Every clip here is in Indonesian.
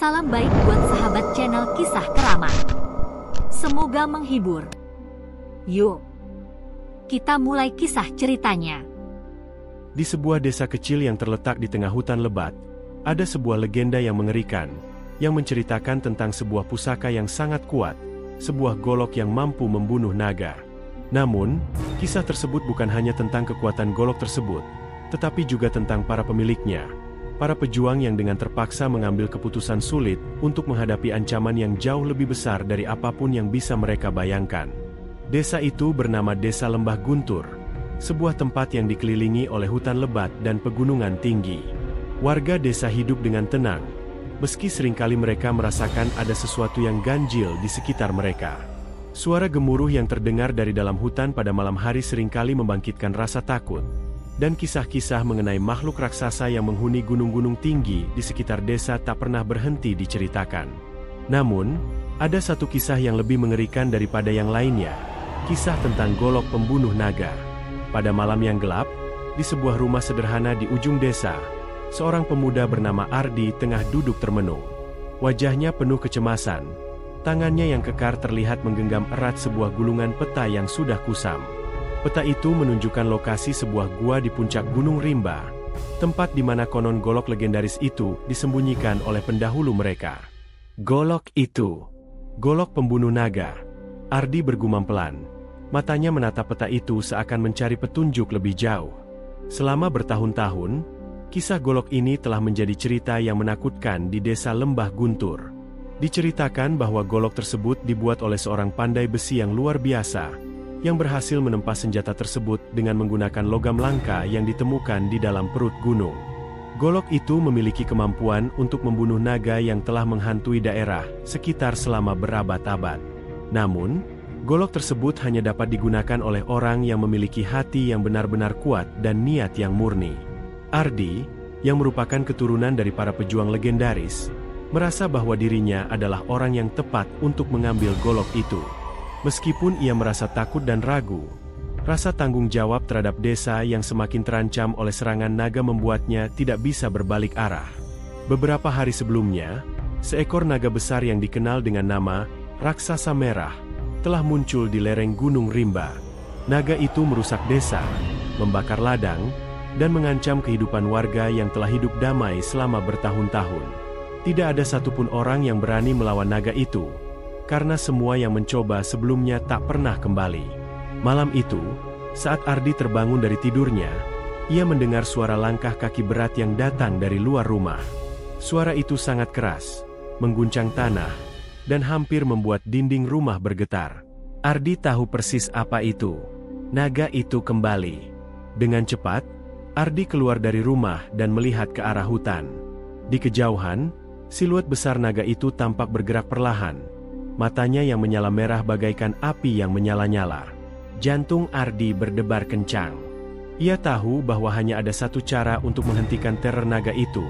Salam baik buat sahabat channel Kisah Keramat. Semoga menghibur. Yuk, kita mulai kisah ceritanya. Di sebuah desa kecil yang terletak di tengah hutan lebat, ada sebuah legenda yang mengerikan, yang menceritakan tentang sebuah pusaka yang sangat kuat, sebuah golok yang mampu membunuh naga. Namun, kisah tersebut bukan hanya tentang kekuatan golok tersebut, tetapi juga tentang para pemiliknya, para pejuang yang dengan terpaksa mengambil keputusan sulit untuk menghadapi ancaman yang jauh lebih besar dari apapun yang bisa mereka bayangkan. Desa itu bernama Desa Lembah Guntur, sebuah tempat yang dikelilingi oleh hutan lebat dan pegunungan tinggi. Warga desa hidup dengan tenang, meski seringkali mereka merasakan ada sesuatu yang ganjil di sekitar mereka. Suara gemuruh yang terdengar dari dalam hutan pada malam hari seringkali membangkitkan rasa takut, dan kisah-kisah mengenai makhluk raksasa yang menghuni gunung-gunung tinggi di sekitar desa tak pernah berhenti diceritakan. Namun, ada satu kisah yang lebih mengerikan daripada yang lainnya, kisah tentang golok pembunuh naga. Pada malam yang gelap, di sebuah rumah sederhana di ujung desa, seorang pemuda bernama Ardi tengah duduk termenung. Wajahnya penuh kecemasan, tangannya yang kekar terlihat menggenggam erat sebuah gulungan peta yang sudah kusam. Peta itu menunjukkan lokasi sebuah gua di puncak Gunung Rimba, tempat di mana konon golok legendaris itu disembunyikan oleh pendahulu mereka. Golok itu, golok pembunuh naga. Ardi bergumam pelan. Matanya menatap peta itu seakan mencari petunjuk lebih jauh. Selama bertahun-tahun, kisah golok ini telah menjadi cerita yang menakutkan di Desa Lembah Guntur. Diceritakan bahwa golok tersebut dibuat oleh seorang pandai besi yang luar biasa, yang berhasil menempa senjata tersebut dengan menggunakan logam langka yang ditemukan di dalam perut gunung. Golok itu memiliki kemampuan untuk membunuh naga yang telah menghantui daerah sekitar selama berabad-abad. Namun, golok tersebut hanya dapat digunakan oleh orang yang memiliki hati yang benar-benar kuat dan niat yang murni. Ardi, yang merupakan keturunan dari para pejuang legendaris, merasa bahwa dirinya adalah orang yang tepat untuk mengambil golok itu. Meskipun ia merasa takut dan ragu, rasa tanggung jawab terhadap desa yang semakin terancam oleh serangan naga membuatnya tidak bisa berbalik arah. Beberapa hari sebelumnya, seekor naga besar yang dikenal dengan nama Raksasa Merah telah muncul di lereng Gunung Rimba. Naga itu merusak desa, membakar ladang, dan mengancam kehidupan warga yang telah hidup damai selama bertahun-tahun. Tidak ada satupun orang yang berani melawan naga itu, karena semua yang mencoba sebelumnya tak pernah kembali. Malam itu, saat Ardi terbangun dari tidurnya, ia mendengar suara langkah kaki berat yang datang dari luar rumah. Suara itu sangat keras, mengguncang tanah, dan hampir membuat dinding rumah bergetar. Ardi tahu persis apa itu. Naga itu kembali. Dengan cepat, Ardi keluar dari rumah dan melihat ke arah hutan. Di kejauhan, siluet besar naga itu tampak bergerak perlahan. Matanya yang menyala merah bagaikan api yang menyala-nyala. Jantung Ardi berdebar kencang. Ia tahu bahwa hanya ada satu cara untuk menghentikan teror naga itu,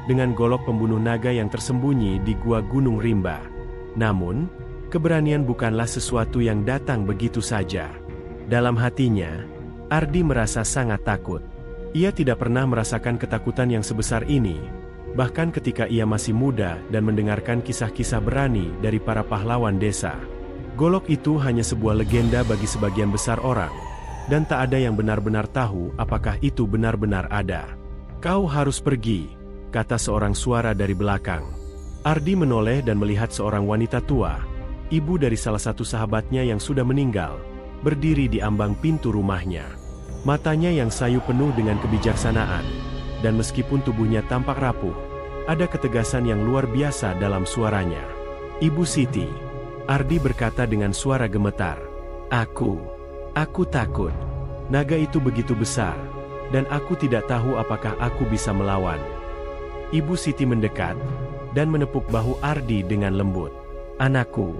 dengan golok pembunuh naga yang tersembunyi di gua Gunung Rimba. Namun, keberanian bukanlah sesuatu yang datang begitu saja. Dalam hatinya, Ardi merasa sangat takut. Ia tidak pernah merasakan ketakutan yang sebesar ini, bahkan ketika ia masih muda dan mendengarkan kisah-kisah berani dari para pahlawan desa. Golok itu hanya sebuah legenda bagi sebagian besar orang, dan tak ada yang benar-benar tahu apakah itu benar-benar ada. "Kau harus pergi," kata seorang suara dari belakang. Ardi menoleh dan melihat seorang wanita tua, ibu dari salah satu sahabatnya yang sudah meninggal, berdiri di ambang pintu rumahnya. Matanya yang sayu penuh dengan kebijaksanaan, dan meskipun tubuhnya tampak rapuh, ada ketegasan yang luar biasa dalam suaranya. "Ibu Siti," Ardi berkata dengan suara gemetar. Aku takut. Naga itu begitu besar, dan aku tidak tahu apakah aku bisa melawan." Ibu Siti mendekat, dan menepuk bahu Ardi dengan lembut. "Anakku,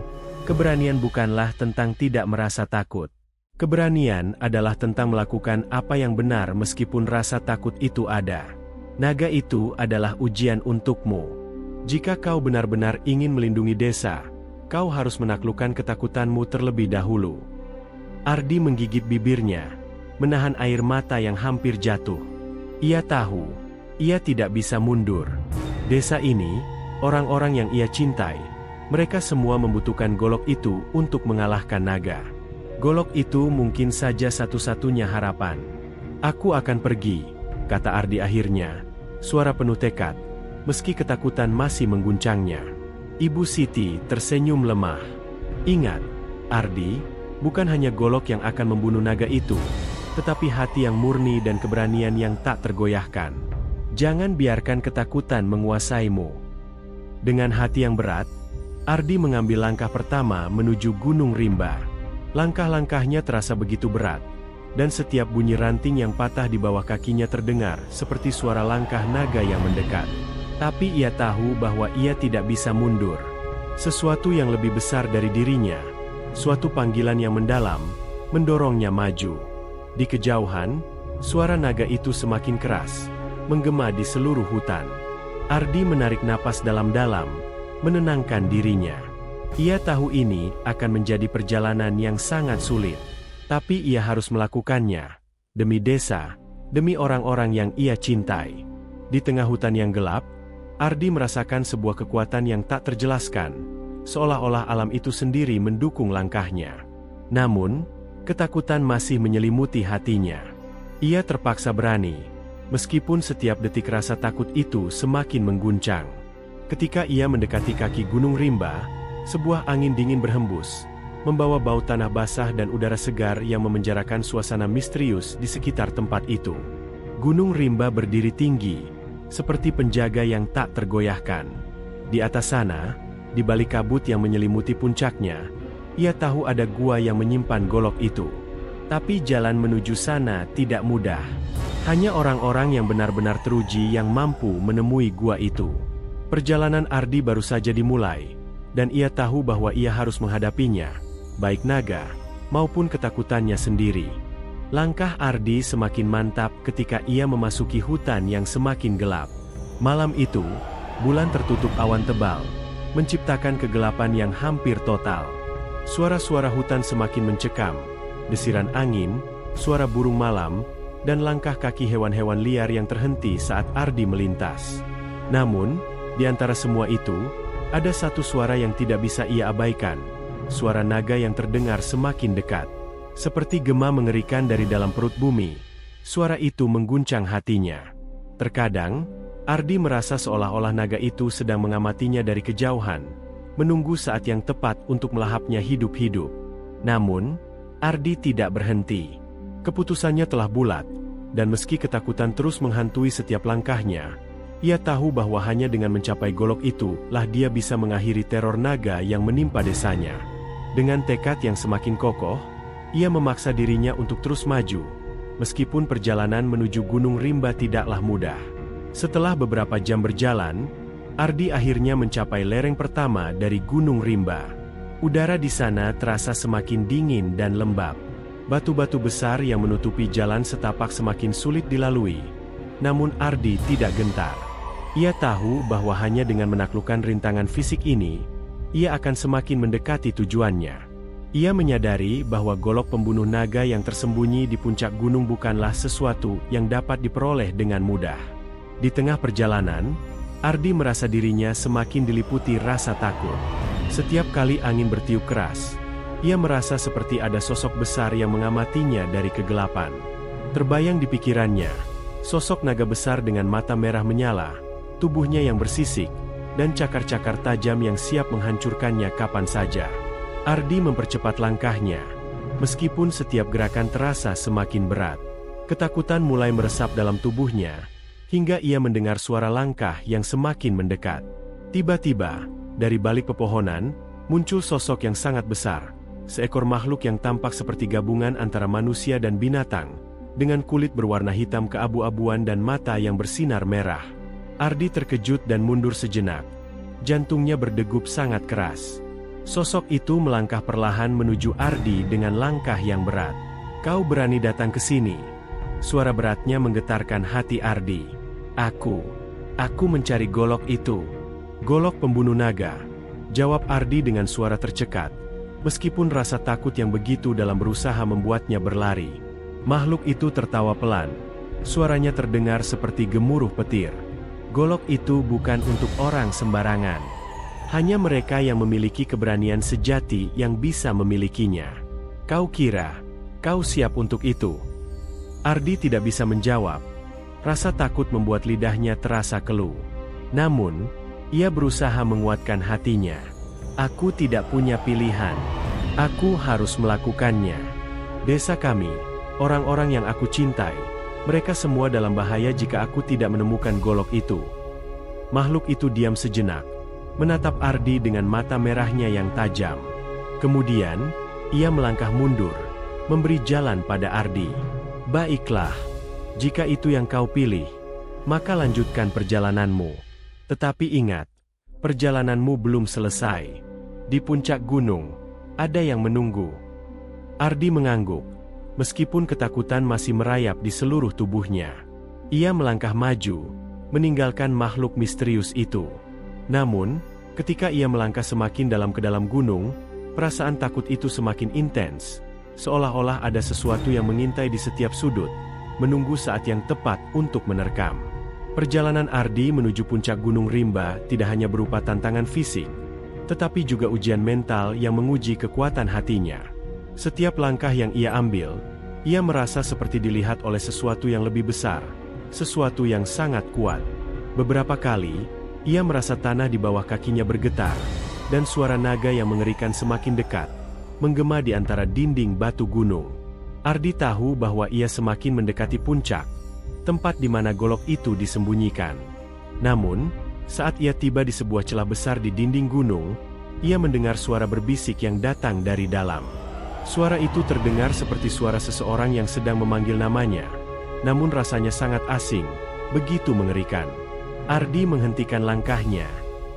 keberanian bukanlah tentang tidak merasa takut. Keberanian adalah tentang melakukan apa yang benar meskipun rasa takut itu ada. Naga itu adalah ujian untukmu. Jika kau benar-benar ingin melindungi desa, kau harus menaklukkan ketakutanmu terlebih dahulu." Ardi menggigit bibirnya, menahan air mata yang hampir jatuh. Ia tahu, ia tidak bisa mundur. Desa ini, orang-orang yang ia cintai. Mereka semua membutuhkan golok itu untuk mengalahkan naga. Golok itu mungkin saja satu-satunya harapan. Aku akan pergi, kata Ardi akhirnya. Suara penuh tekad, meski ketakutan masih mengguncangnya. Ibu Siti tersenyum lemah. Ingat, Ardi, bukan hanya golok yang akan membunuh naga itu, tetapi hati yang murni dan keberanian yang tak tergoyahkan. Jangan biarkan ketakutan menguasaimu. Dengan hati yang berat, Ardi mengambil langkah pertama menuju Gunung Rimba. Langkah-langkahnya terasa begitu berat, dan setiap bunyi ranting yang patah di bawah kakinya terdengar seperti suara langkah naga yang mendekat. Tapi ia tahu bahwa ia tidak bisa mundur. Sesuatu yang lebih besar dari dirinya, suatu panggilan yang mendalam, mendorongnya maju. Di kejauhan, suara naga itu semakin keras, menggema di seluruh hutan. Ardi menarik napas dalam-dalam, menenangkan dirinya. Ia tahu ini akan menjadi perjalanan yang sangat sulit, tapi ia harus melakukannya, demi desa, demi orang-orang yang ia cintai. Di tengah hutan yang gelap, Ardi merasakan sebuah kekuatan yang tak terjelaskan, seolah-olah alam itu sendiri mendukung langkahnya. Namun, ketakutan masih menyelimuti hatinya. Ia terpaksa berani, meskipun setiap detik rasa takut itu semakin mengguncang. Ketika ia mendekati kaki Gunung Rimba, sebuah angin dingin berhembus, membawa bau tanah basah dan udara segar yang memenjarakan suasana misterius di sekitar tempat itu. Gunung Rimba berdiri tinggi, seperti penjaga yang tak tergoyahkan. Di atas sana, di balik kabut yang menyelimuti puncaknya, ia tahu ada gua yang menyimpan golok itu. Tapi jalan menuju sana tidak mudah. Hanya orang-orang yang benar-benar teruji yang mampu menemui gua itu. Perjalanan Ardi baru saja dimulai, dan ia tahu bahwa ia harus menghadapinya, baik naga, maupun ketakutannya sendiri. Langkah Ardi semakin mantap ketika ia memasuki hutan yang semakin gelap. Malam itu, bulan tertutup awan tebal, menciptakan kegelapan yang hampir total. Suara-suara hutan semakin mencekam, desiran angin, suara burung malam, dan langkah kaki hewan-hewan liar yang terhenti saat Ardi melintas. Namun, di antara semua itu, ada satu suara yang tidak bisa ia abaikan. Suara naga yang terdengar semakin dekat. Seperti gema mengerikan dari dalam perut bumi, suara itu mengguncang hatinya. Terkadang, Ardi merasa seolah-olah naga itu sedang mengamatinya dari kejauhan, menunggu saat yang tepat untuk melahapnya hidup-hidup. Namun, Ardi tidak berhenti. Keputusannya telah bulat, dan meski ketakutan terus menghantui setiap langkahnya, ia tahu bahwa hanya dengan mencapai golok itu, lah dia bisa mengakhiri teror naga yang menimpa desanya. Dengan tekad yang semakin kokoh, ia memaksa dirinya untuk terus maju, meskipun perjalanan menuju Gunung Rimba tidaklah mudah. Setelah beberapa jam berjalan, Ardi akhirnya mencapai lereng pertama dari Gunung Rimba. Udara di sana terasa semakin dingin dan lembab. Batu-batu besar yang menutupi jalan setapak semakin sulit dilalui. Namun Ardi tidak gentar. Ia tahu bahwa hanya dengan menaklukkan rintangan fisik ini, ia akan semakin mendekati tujuannya. Ia menyadari bahwa golok pembunuh naga yang tersembunyi di puncak gunung bukanlah sesuatu yang dapat diperoleh dengan mudah. Di tengah perjalanan, Ardi merasa dirinya semakin diliputi rasa takut. Setiap kali angin bertiup keras, ia merasa seperti ada sosok besar yang mengamatinya dari kegelapan. Terbayang di pikirannya, sosok naga besar dengan mata merah menyala, tubuhnya yang bersisik, dan cakar-cakar tajam yang siap menghancurkannya kapan saja. Ardi mempercepat langkahnya, meskipun setiap gerakan terasa semakin berat. Ketakutan mulai meresap dalam tubuhnya, hingga ia mendengar suara langkah yang semakin mendekat. Tiba-tiba, dari balik pepohonan, muncul sosok yang sangat besar, seekor makhluk yang tampak seperti gabungan antara manusia dan binatang, dengan kulit berwarna hitam keabu-abuan dan mata yang bersinar merah. Ardi terkejut dan mundur sejenak. Jantungnya berdegup sangat keras. Sosok itu melangkah perlahan menuju Ardi dengan langkah yang berat. "Kau berani datang ke sini?" Suara beratnya menggetarkan hati Ardi. Aku mencari golok itu." "Golok pembunuh naga," jawab Ardi dengan suara tercekat, meskipun rasa takut yang begitu dalam berusaha membuatnya berlari. Makhluk itu tertawa pelan. Suaranya terdengar seperti gemuruh petir. Golok itu bukan untuk orang sembarangan. Hanya mereka yang memiliki keberanian sejati yang bisa memilikinya. Kau kira, kau siap untuk itu? Ardi tidak bisa menjawab. Rasa takut membuat lidahnya terasa keluh. Namun, ia berusaha menguatkan hatinya. Aku tidak punya pilihan. Aku harus melakukannya. Desa kami, orang-orang yang aku cintai, mereka semua dalam bahaya jika aku tidak menemukan golok itu. Makhluk itu diam sejenak, menatap Ardi dengan mata merahnya yang tajam. Kemudian, ia melangkah mundur, memberi jalan pada Ardi. Baiklah, jika itu yang kau pilih, maka lanjutkan perjalananmu. Tetapi ingat, perjalananmu belum selesai. Di puncak gunung, ada yang menunggu. Ardi mengangguk, meskipun ketakutan masih merayap di seluruh tubuhnya. Ia melangkah maju, meninggalkan makhluk misterius itu. Namun, ketika ia melangkah semakin dalam ke dalam gunung, perasaan takut itu semakin intens, seolah-olah ada sesuatu yang mengintai di setiap sudut, menunggu saat yang tepat untuk menerkam. Perjalanan Ardi menuju puncak Gunung Rimba tidak hanya berupa tantangan fisik, tetapi juga ujian mental yang menguji kekuatan hatinya. Setiap langkah yang ia ambil, ia merasa seperti dilihat oleh sesuatu yang lebih besar, sesuatu yang sangat kuat. Beberapa kali, ia merasa tanah di bawah kakinya bergetar, dan suara naga yang mengerikan semakin dekat, menggema di antara dinding batu gunung. Ardi tahu bahwa ia semakin mendekati puncak, tempat di mana golok itu disembunyikan. Namun, saat ia tiba di sebuah celah besar di dinding gunung, ia mendengar suara berbisik yang datang dari dalam. Suara itu terdengar seperti suara seseorang yang sedang memanggil namanya, namun rasanya sangat asing, begitu mengerikan. Ardi menghentikan langkahnya,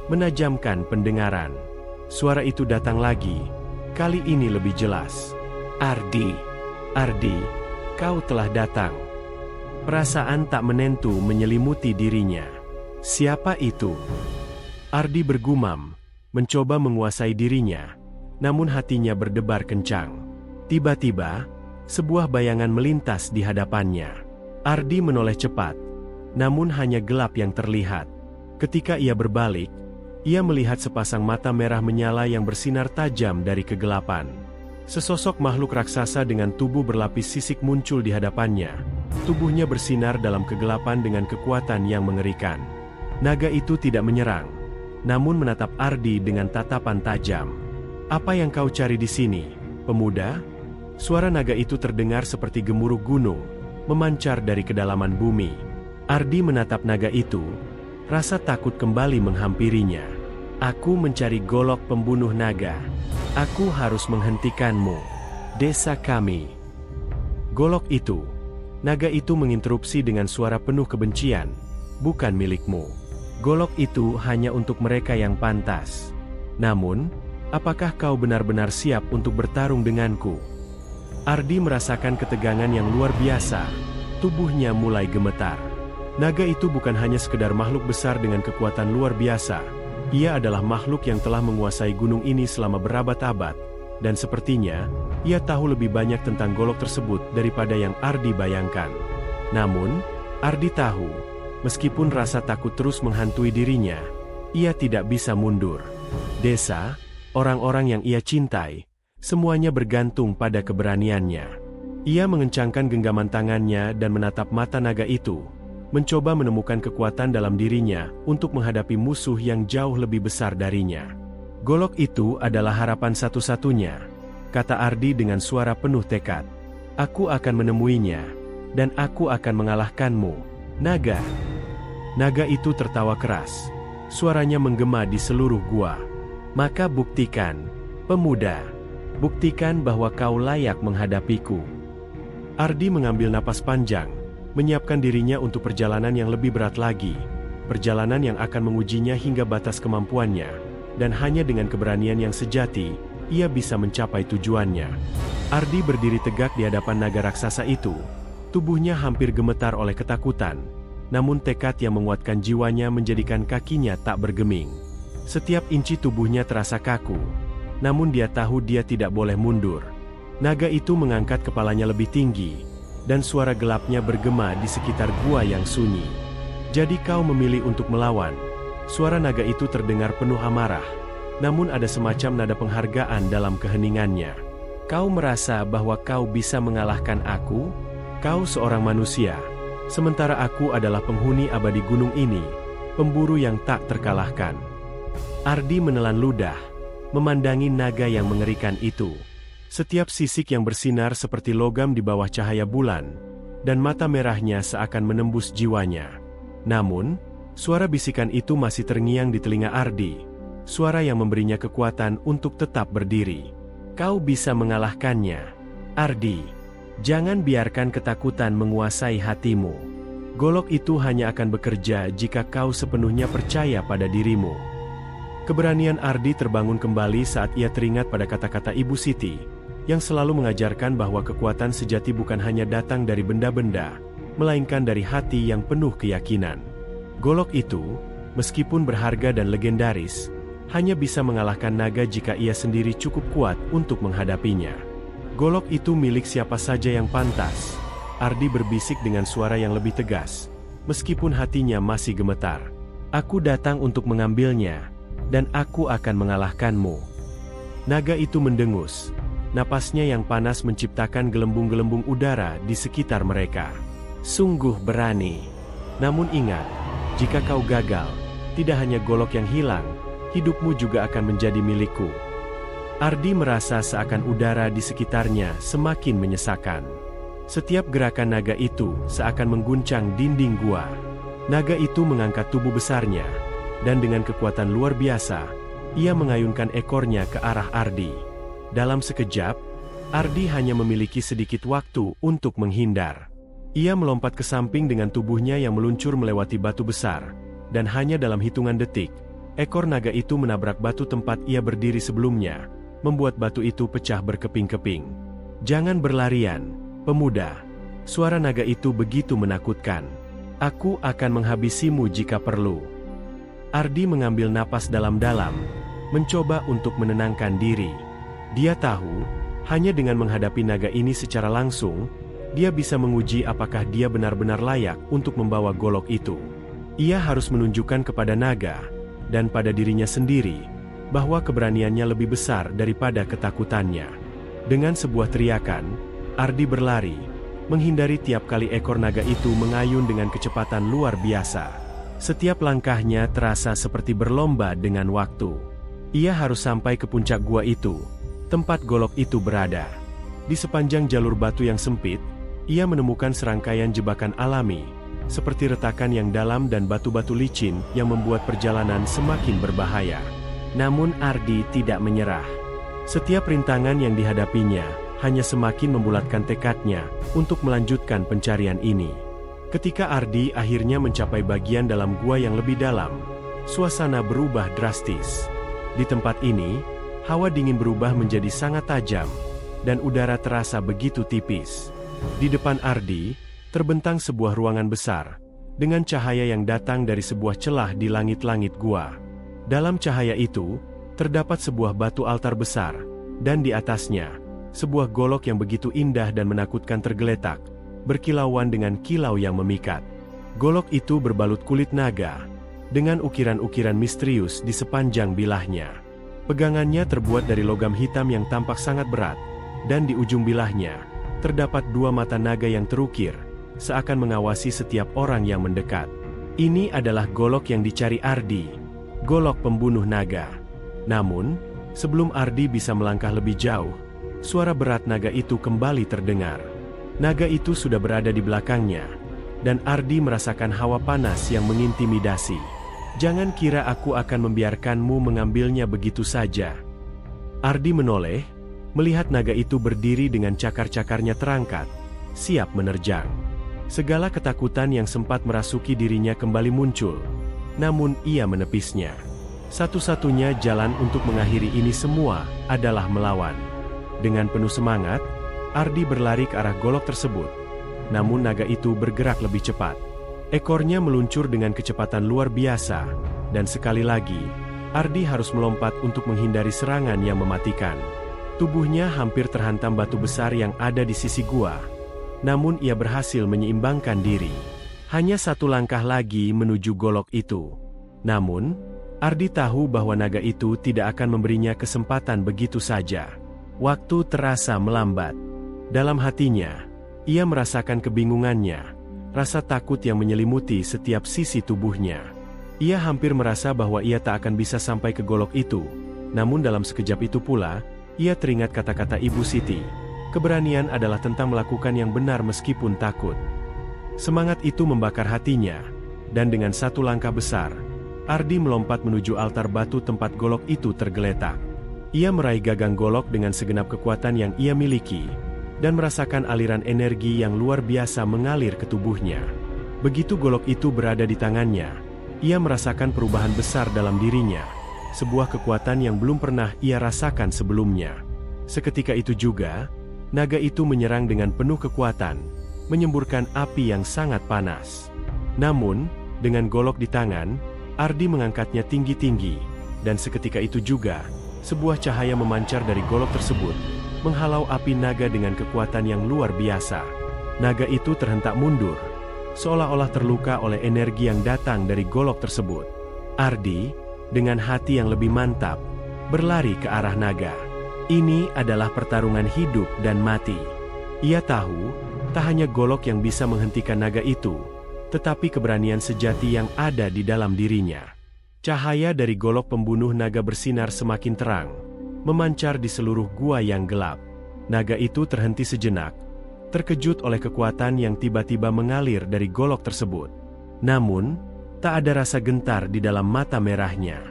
menajamkan pendengaran. Suara itu datang lagi, kali ini lebih jelas. Ardi, Ardi, kau telah datang. Perasaan tak menentu menyelimuti dirinya. Siapa itu? Ardi bergumam, mencoba menguasai dirinya, namun hatinya berdebar kencang. Tiba-tiba, sebuah bayangan melintas di hadapannya. Ardi menoleh cepat, namun hanya gelap yang terlihat. Ketika ia berbalik, ia melihat sepasang mata merah menyala yang bersinar tajam dari kegelapan. Sesosok makhluk raksasa dengan tubuh berlapis sisik muncul di hadapannya. Tubuhnya bersinar dalam kegelapan dengan kekuatan yang mengerikan. Naga itu tidak menyerang, namun menatap Ardi dengan tatapan tajam. Apa yang kau cari di sini, pemuda? Suara naga itu terdengar seperti gemuruh gunung, memancar dari kedalaman bumi. Ardi menatap naga itu, rasa takut kembali menghampirinya. Aku mencari golok pembunuh naga. Aku harus menghentikanmu. Desa kami. Golok itu. Naga itu menginterupsi dengan suara penuh kebencian. Bukan milikmu. Golok itu hanya untuk mereka yang pantas. Namun, apakah kau benar-benar siap untuk bertarung denganku? Ardi merasakan ketegangan yang luar biasa. Tubuhnya mulai gemetar. Naga itu bukan hanya sekedar makhluk besar dengan kekuatan luar biasa. Ia adalah makhluk yang telah menguasai gunung ini selama berabad-abad. Dan sepertinya, ia tahu lebih banyak tentang golok tersebut daripada yang Ardi bayangkan. Namun, Ardi tahu, meskipun rasa takut terus menghantui dirinya, ia tidak bisa mundur. Desa, orang-orang yang ia cintai, semuanya bergantung pada keberaniannya. Ia mengencangkan genggaman tangannya dan menatap mata naga itu, mencoba menemukan kekuatan dalam dirinya untuk menghadapi musuh yang jauh lebih besar darinya. Golok itu adalah harapan satu-satunya, kata Ardi dengan suara penuh tekad. Aku akan menemuinya, dan aku akan mengalahkanmu, naga. Naga itu tertawa keras. Suaranya menggema di seluruh gua. Maka buktikan, pemuda. Buktikan bahwa kau layak menghadapiku. Ardi mengambil napas panjang, menyiapkan dirinya untuk perjalanan yang lebih berat lagi. Perjalanan yang akan mengujinya hingga batas kemampuannya. Dan hanya dengan keberanian yang sejati, ia bisa mencapai tujuannya. Ardi berdiri tegak di hadapan naga raksasa itu. Tubuhnya hampir gemetar oleh ketakutan. Namun tekad yang menguatkan jiwanya menjadikan kakinya tak bergeming. Setiap inci tubuhnya terasa kaku. Namun dia tahu dia tidak boleh mundur. Naga itu mengangkat kepalanya lebih tinggi, dan suara gelapnya bergema di sekitar gua yang sunyi. Jadi kau memilih untuk melawan. Suara naga itu terdengar penuh amarah. Namun ada semacam nada penghargaan dalam keheningannya. Kau merasa bahwa kau bisa mengalahkan aku? Kau seorang manusia. Sementara aku adalah penghuni abadi gunung ini. Pemburu yang tak terkalahkan. Ardi menelan ludah. Memandangi naga yang mengerikan itu. Setiap sisik yang bersinar seperti logam di bawah cahaya bulan. Dan mata merahnya seakan menembus jiwanya. Namun, suara bisikan itu masih terngiang di telinga Ardi. Suara yang memberinya kekuatan untuk tetap berdiri. Kau bisa mengalahkannya. Ardi, jangan biarkan ketakutan menguasai hatimu. Golok itu hanya akan bekerja jika kau sepenuhnya percaya pada dirimu. Keberanian Ardi terbangun kembali saat ia teringat pada kata-kata Ibu Siti, yang selalu mengajarkan bahwa kekuatan sejati bukan hanya datang dari benda-benda, melainkan dari hati yang penuh keyakinan. Golok itu, meskipun berharga dan legendaris, hanya bisa mengalahkan naga jika ia sendiri cukup kuat untuk menghadapinya. Golok itu milik siapa saja yang pantas. Ardi berbisik dengan suara yang lebih tegas, meskipun hatinya masih gemetar. Aku datang untuk mengambilnya, dan aku akan mengalahkanmu. Naga itu mendengus. Napasnya yang panas menciptakan gelembung-gelembung udara di sekitar mereka. Sungguh berani. Namun ingat, jika kau gagal, tidak hanya golok yang hilang, hidupmu juga akan menjadi milikku. Ardi merasa seakan udara di sekitarnya semakin menyesakan. Setiap gerakan naga itu seakan mengguncang dinding gua. Naga itu mengangkat tubuh besarnya, dan dengan kekuatan luar biasa, ia mengayunkan ekornya ke arah Ardi. Dalam sekejap, Ardi hanya memiliki sedikit waktu untuk menghindar. Ia melompat ke samping dengan tubuhnya yang meluncur melewati batu besar, dan hanya dalam hitungan detik, ekor naga itu menabrak batu tempat ia berdiri sebelumnya, membuat batu itu pecah berkeping-keping. Jangan berlarian, pemuda. Suara naga itu begitu menakutkan. Aku akan menghabisimu jika perlu. Ardi mengambil napas dalam-dalam, mencoba untuk menenangkan diri. Dia tahu, hanya dengan menghadapi naga ini secara langsung, dia bisa menguji apakah dia benar-benar layak untuk membawa golok itu. Ia harus menunjukkan kepada naga, dan pada dirinya sendiri, bahwa keberaniannya lebih besar daripada ketakutannya. Dengan sebuah teriakan, Ardi berlari, menghindari tiap kali ekor naga itu mengayun dengan kecepatan luar biasa. Setiap langkahnya terasa seperti berlomba dengan waktu. Ia harus sampai ke puncak gua itu, tempat golok itu berada. Di sepanjang jalur batu yang sempit, ia menemukan serangkaian jebakan alami, seperti retakan yang dalam dan batu-batu licin yang membuat perjalanan semakin berbahaya. Namun Ardi tidak menyerah. Setiap rintangan yang dihadapinya, hanya semakin membulatkan tekadnya untuk melanjutkan pencarian ini. Ketika Ardi akhirnya mencapai bagian dalam gua yang lebih dalam, suasana berubah drastis. Di tempat ini, hawa dingin berubah menjadi sangat tajam, dan udara terasa begitu tipis. Di depan Ardi, terbentang sebuah ruangan besar, dengan cahaya yang datang dari sebuah celah di langit-langit gua. Dalam cahaya itu, terdapat sebuah batu altar besar, dan di atasnya, sebuah golok yang begitu indah dan menakutkan tergeletak, berkilauan dengan kilau yang memikat. Golok itu berbalut kulit naga, dengan ukiran-ukiran misterius di sepanjang bilahnya. Pegangannya terbuat dari logam hitam yang tampak sangat berat, dan di ujung bilahnya, terdapat dua mata naga yang terukir, seakan mengawasi setiap orang yang mendekat. Ini adalah golok yang dicari Ardi, golok pembunuh naga. Namun, sebelum Ardi bisa melangkah lebih jauh, suara berat naga itu kembali terdengar. Naga itu sudah berada di belakangnya, dan Ardi merasakan hawa panas yang mengintimidasi. Jangan kira aku akan membiarkanmu mengambilnya begitu saja. Ardi menoleh, melihat naga itu berdiri dengan cakar-cakarnya terangkat, siap menerjang. Segala ketakutan yang sempat merasuki dirinya kembali muncul, namun ia menepisnya. Satu-satunya jalan untuk mengakhiri ini semua adalah melawan. Dengan penuh semangat, Ardi berlari ke arah golok tersebut. Namun naga itu bergerak lebih cepat. Ekornya meluncur dengan kecepatan luar biasa, dan sekali lagi, Ardi harus melompat untuk menghindari serangan yang mematikan. Tubuhnya hampir terhantam batu besar yang ada di sisi gua. Namun ia berhasil menyeimbangkan diri. Hanya satu langkah lagi menuju golok itu. Namun, Ardi tahu bahwa naga itu tidak akan memberinya kesempatan begitu saja. Waktu terasa melambat. Dalam hatinya, ia merasakan kebingungannya, rasa takut yang menyelimuti setiap sisi tubuhnya. Ia hampir merasa bahwa ia tak akan bisa sampai ke golok itu. Namun dalam sekejap itu pula, ia teringat kata-kata Ibu Siti. Keberanian adalah tentang melakukan yang benar meskipun takut. Semangat itu membakar hatinya, dan dengan satu langkah besar, Ardi melompat menuju altar batu tempat golok itu tergeletak. Ia meraih gagang golok dengan segenap kekuatan yang ia miliki, dan merasakan aliran energi yang luar biasa mengalir ke tubuhnya. Begitu golok itu berada di tangannya, ia merasakan perubahan besar dalam dirinya, sebuah kekuatan yang belum pernah ia rasakan sebelumnya. Seketika itu juga, naga itu menyerang dengan penuh kekuatan, menyemburkan api yang sangat panas. Namun, dengan golok di tangan, Ardi mengangkatnya tinggi-tinggi, dan seketika itu juga, sebuah cahaya memancar dari golok tersebut, menghalau api naga dengan kekuatan yang luar biasa. Naga itu terhentak mundur, seolah-olah terluka oleh energi yang datang dari golok tersebut. Ardi, dengan hati yang lebih mantap, berlari ke arah naga. Ini adalah pertarungan hidup dan mati. Ia tahu, tak hanya golok yang bisa menghentikan naga itu, tetapi keberanian sejati yang ada di dalam dirinya. Cahaya dari golok pembunuh naga bersinar semakin terang, memancar di seluruh gua yang gelap. Naga itu terhenti sejenak, terkejut oleh kekuatan yang tiba-tiba mengalir dari golok tersebut. Namun, tak ada rasa gentar di dalam mata merahnya.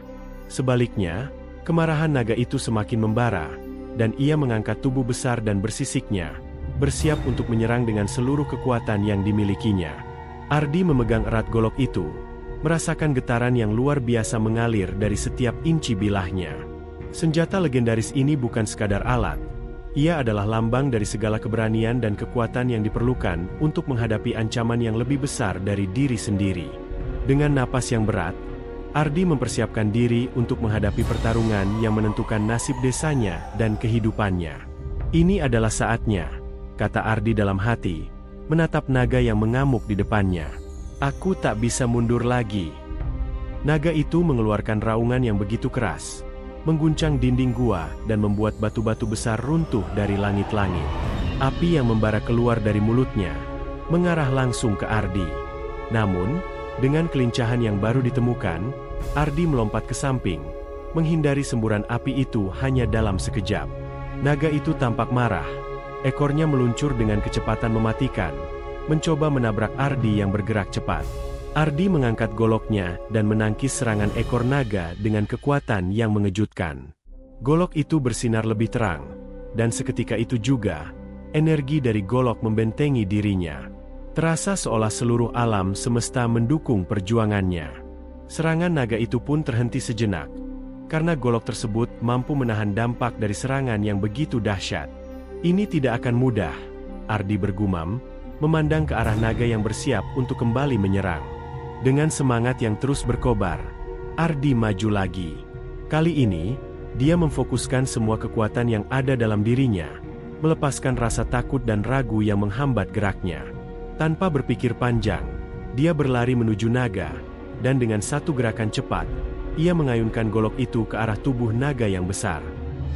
Sebaliknya, kemarahan naga itu semakin membara, dan ia mengangkat tubuh besar dan bersisiknya, bersiap untuk menyerang dengan seluruh kekuatan yang dimilikinya. Ardi memegang erat golok itu, merasakan getaran yang luar biasa mengalir dari setiap inci bilahnya. Senjata legendaris ini bukan sekadar alat. Ia adalah lambang dari segala keberanian dan kekuatan yang diperlukan untuk menghadapi ancaman yang lebih besar dari diri sendiri. Dengan napas yang berat, Ardi mempersiapkan diri untuk menghadapi pertarungan yang menentukan nasib desanya dan kehidupannya. Ini adalah saatnya, kata Ardi dalam hati, menatap naga yang mengamuk di depannya. Aku tak bisa mundur lagi. Naga itu mengeluarkan raungan yang begitu keras, mengguncang dinding gua dan membuat batu-batu besar runtuh dari langit-langit. Api yang membara keluar dari mulutnya, mengarah langsung ke Ardi. Namun, dengan kelincahan yang baru ditemukan, Ardi melompat ke samping, menghindari semburan api itu hanya dalam sekejap. Naga itu tampak marah, ekornya meluncur dengan kecepatan mematikan, mencoba menabrak Ardi yang bergerak cepat. Ardi mengangkat goloknya dan menangkis serangan ekor naga dengan kekuatan yang mengejutkan. Golok itu bersinar lebih terang, dan seketika itu juga, energi dari golok membentengi dirinya. Terasa seolah seluruh alam semesta mendukung perjuangannya. Serangan naga itu pun terhenti sejenak, karena golok tersebut mampu menahan dampak dari serangan yang begitu dahsyat. Ini tidak akan mudah, Ardi bergumam, memandang ke arah naga yang bersiap untuk kembali menyerang. Dengan semangat yang terus berkobar, Ardi maju lagi. Kali ini, dia memfokuskan semua kekuatan yang ada dalam dirinya, melepaskan rasa takut dan ragu yang menghambat geraknya. Tanpa berpikir panjang, dia berlari menuju naga, dan dengan satu gerakan cepat, ia mengayunkan golok itu ke arah tubuh naga yang besar.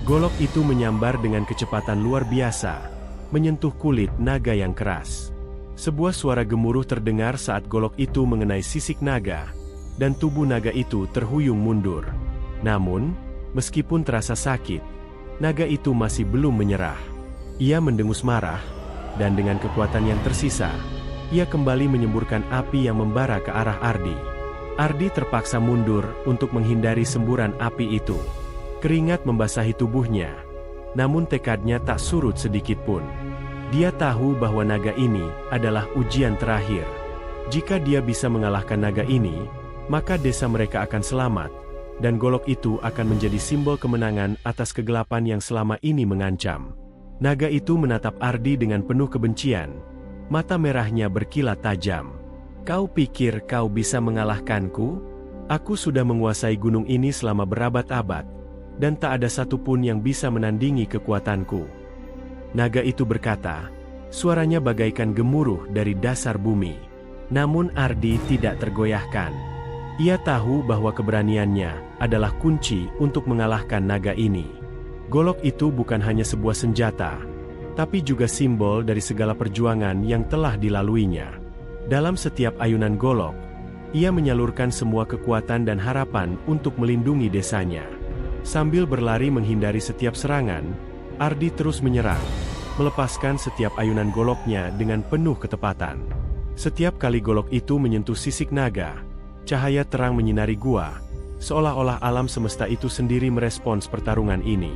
Golok itu menyambar dengan kecepatan luar biasa, menyentuh kulit naga yang keras. Sebuah suara gemuruh terdengar saat golok itu mengenai sisik naga, dan tubuh naga itu terhuyung mundur. Namun, meskipun terasa sakit, naga itu masih belum menyerah. Ia mendengus marah, dan dengan kekuatan yang tersisa, ia kembali menyemburkan api yang membara ke arah Ardi. Ardi terpaksa mundur untuk menghindari semburan api itu. Keringat membasahi tubuhnya, namun tekadnya tak surut sedikit pun. Dia tahu bahwa naga ini adalah ujian terakhir. Jika dia bisa mengalahkan naga ini, maka desa mereka akan selamat, dan golok itu akan menjadi simbol kemenangan atas kegelapan yang selama ini mengancam. Naga itu menatap Ardi dengan penuh kebencian. Mata merahnya berkilat tajam. Kau pikir kau bisa mengalahkanku? Aku sudah menguasai gunung ini selama berabad-abad, dan tak ada satupun yang bisa menandingi kekuatanku. Naga itu berkata, suaranya bagaikan gemuruh dari dasar bumi. Namun Ardi tidak tergoyahkan. Ia tahu bahwa keberaniannya adalah kunci untuk mengalahkan naga ini. Golok itu bukan hanya sebuah senjata, tapi juga simbol dari segala perjuangan yang telah dilaluinya. Dalam setiap ayunan golok, ia menyalurkan semua kekuatan dan harapan untuk melindungi desanya. Sambil berlari menghindari setiap serangan, Ardi terus menyerang, melepaskan setiap ayunan goloknya dengan penuh ketepatan. Setiap kali golok itu menyentuh sisik naga, cahaya terang menyinari gua, seolah-olah alam semesta itu sendiri merespons pertarungan ini.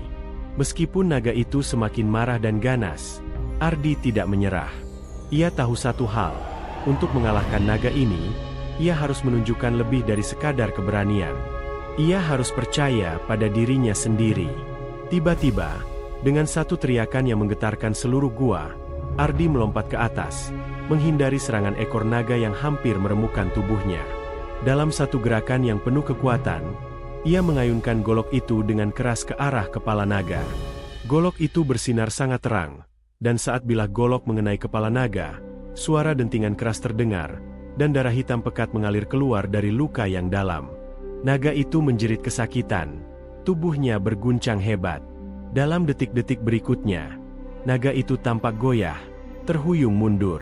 Meskipun naga itu semakin marah dan ganas, Ardi tidak menyerah. Ia tahu satu hal, untuk mengalahkan naga ini, ia harus menunjukkan lebih dari sekadar keberanian. Ia harus percaya pada dirinya sendiri. Tiba-tiba, dengan satu teriakan yang menggetarkan seluruh gua, Ardi melompat ke atas, menghindari serangan ekor naga yang hampir meremukkan tubuhnya. Dalam satu gerakan yang penuh kekuatan, ia mengayunkan golok itu dengan keras ke arah kepala naga. Golok itu bersinar sangat terang, dan saat bilah golok mengenai kepala naga, suara dentingan keras terdengar, dan darah hitam pekat mengalir keluar dari luka yang dalam. Naga itu menjerit kesakitan, tubuhnya berguncang hebat. Dalam detik-detik berikutnya, naga itu tampak goyah, terhuyung mundur.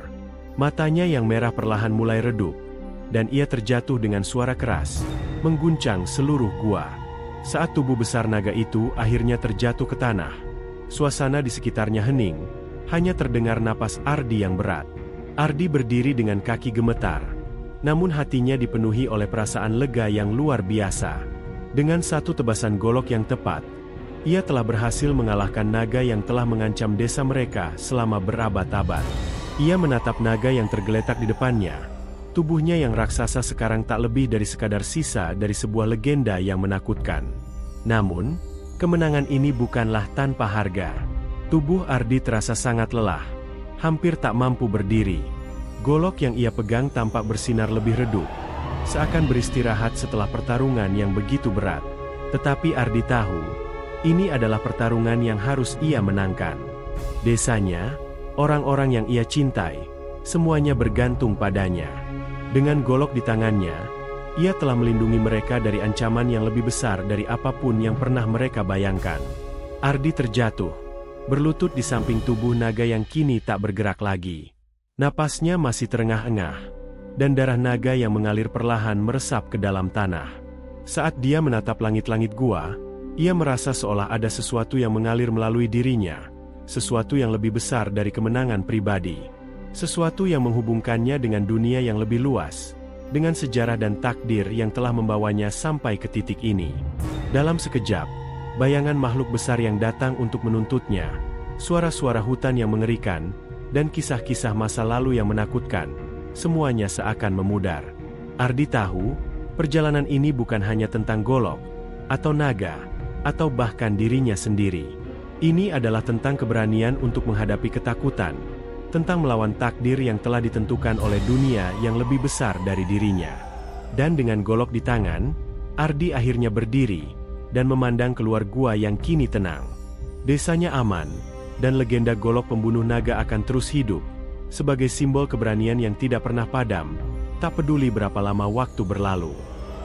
Matanya yang merah perlahan mulai redup, dan ia terjatuh dengan suara keras, mengguncang seluruh gua. Saat tubuh besar naga itu akhirnya terjatuh ke tanah, suasana di sekitarnya hening, hanya terdengar napas Ardi yang berat. Ardi berdiri dengan kaki gemetar, namun hatinya dipenuhi oleh perasaan lega yang luar biasa. Dengan satu tebasan golok yang tepat, ia telah berhasil mengalahkan naga yang telah mengancam desa mereka selama berabad-abad. Ia menatap naga yang tergeletak di depannya. Tubuhnya yang raksasa sekarang tak lebih dari sekadar sisa dari sebuah legenda yang menakutkan. Namun, kemenangan ini bukanlah tanpa harga. Tubuh Ardi terasa sangat lelah, hampir tak mampu berdiri. Golok yang ia pegang tampak bersinar lebih redup, seakan beristirahat setelah pertarungan yang begitu berat. Tetapi Ardi tahu, ini adalah pertarungan yang harus ia menangkan. Desanya, orang-orang yang ia cintai, semuanya bergantung padanya. Dengan golok di tangannya, ia telah melindungi mereka dari ancaman yang lebih besar dari apapun yang pernah mereka bayangkan. Ardi terjatuh, berlutut di samping tubuh naga yang kini tak bergerak lagi. Napasnya masih terengah-engah, dan darah naga yang mengalir perlahan meresap ke dalam tanah. Saat dia menatap langit-langit gua, ia merasa seolah ada sesuatu yang mengalir melalui dirinya, sesuatu yang lebih besar dari kemenangan pribadi, sesuatu yang menghubungkannya dengan dunia yang lebih luas, dengan sejarah dan takdir yang telah membawanya sampai ke titik ini. Dalam sekejap, bayangan makhluk besar yang datang untuk menuntutnya, suara-suara hutan yang mengerikan, dan kisah-kisah masa lalu yang menakutkan, semuanya seakan memudar. Ardi tahu, perjalanan ini bukan hanya tentang golok, atau naga, atau bahkan dirinya sendiri. Ini adalah tentang keberanian untuk menghadapi ketakutan, tentang melawan takdir yang telah ditentukan oleh dunia yang lebih besar dari dirinya. Dan dengan golok di tangan, Ardi akhirnya berdiri, dan memandang keluar gua yang kini tenang. Desanya aman, dan legenda golok pembunuh naga akan terus hidup, sebagai simbol keberanian yang tidak pernah padam, tak peduli berapa lama waktu berlalu.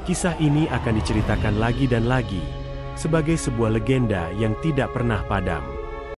Kisah ini akan diceritakan lagi dan lagi, sebagai sebuah legenda yang tidak pernah padam.